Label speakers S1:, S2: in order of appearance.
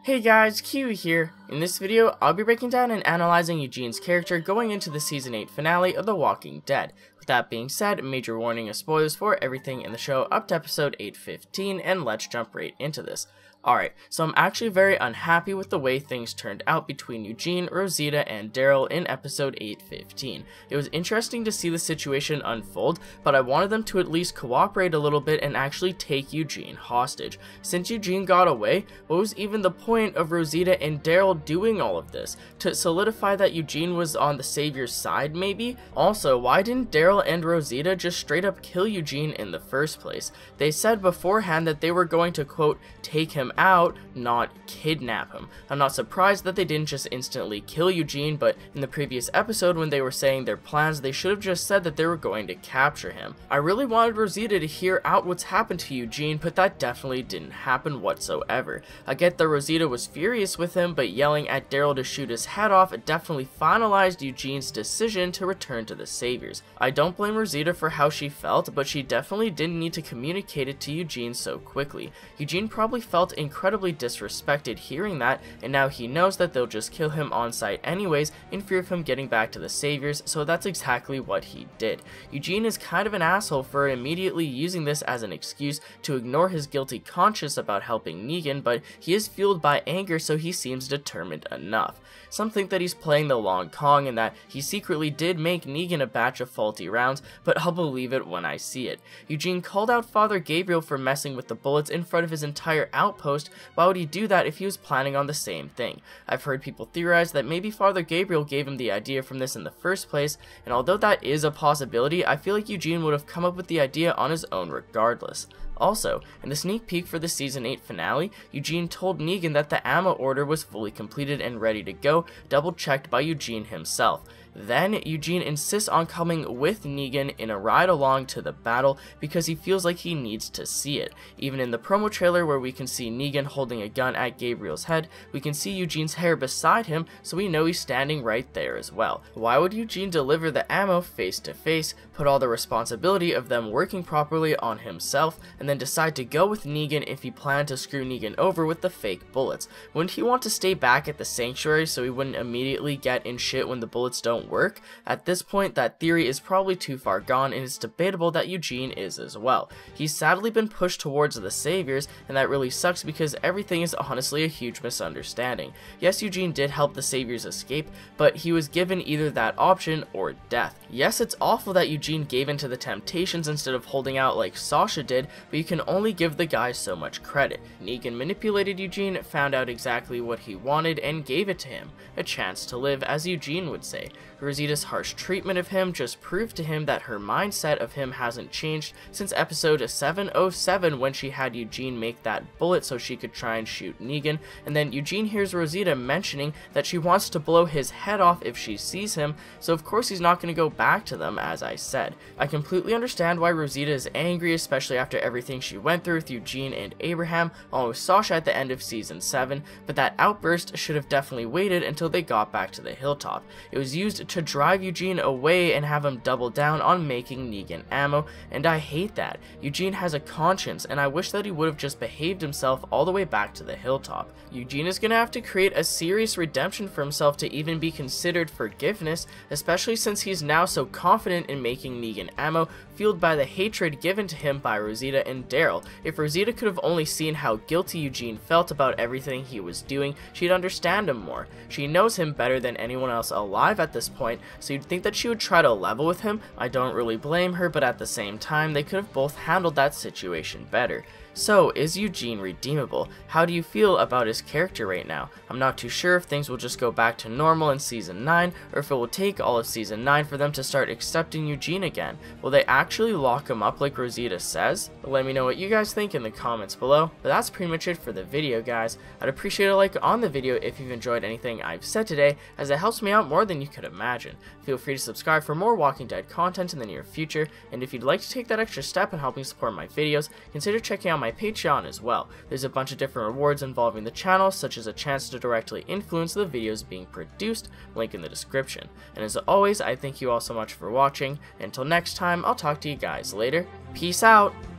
S1: Hey guys, Q here. In this video, I'll be breaking down and analyzing Eugene's character going into the Season 8 finale of The Walking Dead. With that being said, major warning of spoilers for everything in the show up to episode 8:15, and let's jump right into this. Alright, so I'm actually very unhappy with the way things turned out between Eugene, Rosita, and Daryl in episode 8:15. It was interesting to see the situation unfold, but I wanted them to at least cooperate a little bit and actually take Eugene hostage. Since Eugene got away, what was even the point of Rosita and Daryl doing all of this? To solidify that Eugene was on the savior's side, maybe? Also, why didn't Daryl and Rosita just straight up kill Eugene in the first place? They said beforehand that they were going to, quote, take him out, not kidnap him. I'm not surprised that they didn't just instantly kill Eugene, but in the previous episode when they were saying their plans, they should have just said that they were going to capture him. I really wanted Rosita to hear out what's happened to Eugene, but that definitely didn't happen whatsoever. I get that Rosita was furious with him, but yelling at Daryl to shoot his head off definitely finalized Eugene's decision to return to the saviors. I don't blame Rosita for how she felt, but she definitely didn't need to communicate it to Eugene so quickly. Eugene probably felt incredibly disrespected hearing that, and now he knows that they'll just kill him on sight anyways in fear of him getting back to the saviors, so that's exactly what he did. Eugene is kind of an asshole for immediately using this as an excuse to ignore his guilty conscience about helping Negan, but he is fueled by anger, so he seems determined enough. Some think that he's playing the long con and that he secretly did make Negan a batch of faulty rounds, but I'll believe it when I see it. Eugene called out Father Gabriel for messing with the bullets in front of his entire outpost. Why would he do that if he was planning on the same thing? I've heard people theorize that maybe Father Gabriel gave him the idea from this in the first place, and although that is a possibility, I feel like Eugene would have come up with the idea on his own regardless. Also, in the sneak peek for the Season 8 finale, Eugene told Negan that the ammo order was fully completed and ready to go, double checked by Eugene himself. Then, Eugene insists on coming with Negan in a ride along to the battle because he feels like he needs to see it. Even in the promo trailer where we can see Negan holding a gun at Gabriel's head, we can see Eugene's hair beside him, so we know he's standing right there as well. Why would Eugene deliver the ammo face to face, put all the responsibility of them working properly on himself, and then decide to go with Negan if he planned to screw Negan over with the fake bullets? Wouldn't he want to stay back at the sanctuary so he wouldn't immediately get in shit when the bullets don't work? At this point, that theory is probably too far gone, and it's debatable that Eugene is as well. He's sadly been pushed towards the saviors, and that really sucks because everything is honestly a huge misunderstanding. Yes, Eugene did help the saviors escape, but he was given either that option or death. Yes, it's awful that Eugene gave in to the temptations instead of holding out like Sasha did, but you can only give the guy so much credit. Negan manipulated Eugene, found out exactly what he wanted, and gave it to him. A chance to live, as Eugene would say. Rosita's harsh treatment of him just proved to him that her mindset of him hasn't changed since episode 707 when she had Eugene make that bullet so she could try and shoot Negan, and then Eugene hears Rosita mentioning that she wants to blow his head off if she sees him, so of course he's not going to go back to them, as I said. I completely understand why Rosita is angry, especially after everything she went through with Eugene and Abraham, along with Sasha at the end of season 7, but that outburst should have definitely waited until they got back to the hilltop. It was used to drive Eugene away and have him double down on making Negan ammo, and I hate that. Eugene has a conscience, and I wish that he would have just behaved himself all the way back to the hilltop. Eugene is gonna have to create a serious redemption for himself to even be considered forgiveness, especially since he's now so confident in making Negan ammo, fueled by the hatred given to him by Rosita and Daryl. If Rosita could have only seen how guilty Eugene felt about everything he was doing, she'd understand him more. She knows him better than anyone else alive at this point, so you'd think that she would try to level with him. I don't really blame her, but at the same time, they could have both handled that situation better. So, is Eugene redeemable? How do you feel about his character right now? I'm not too sure if things will just go back to normal in Season 9, or if it will take all of Season 9 for them to start accepting Eugene again. Will they actually lock him up like Rosita says? Let me know what you guys think in the comments below. But that's pretty much it for the video, guys. I'd appreciate a like on the video if you've enjoyed anything I've said today, as it helps me out more than you could imagine. Feel free to subscribe for more Walking Dead content in the near future, and if you'd like to take that extra step in helping support my videos, consider checking out my Patreon as well. There's a bunch of different rewards involving the channel, such as a chance to directly influence the videos being produced, link in the description. And as always, I thank you all so much for watching. Until next time, I'll talk to you guys later. Peace out!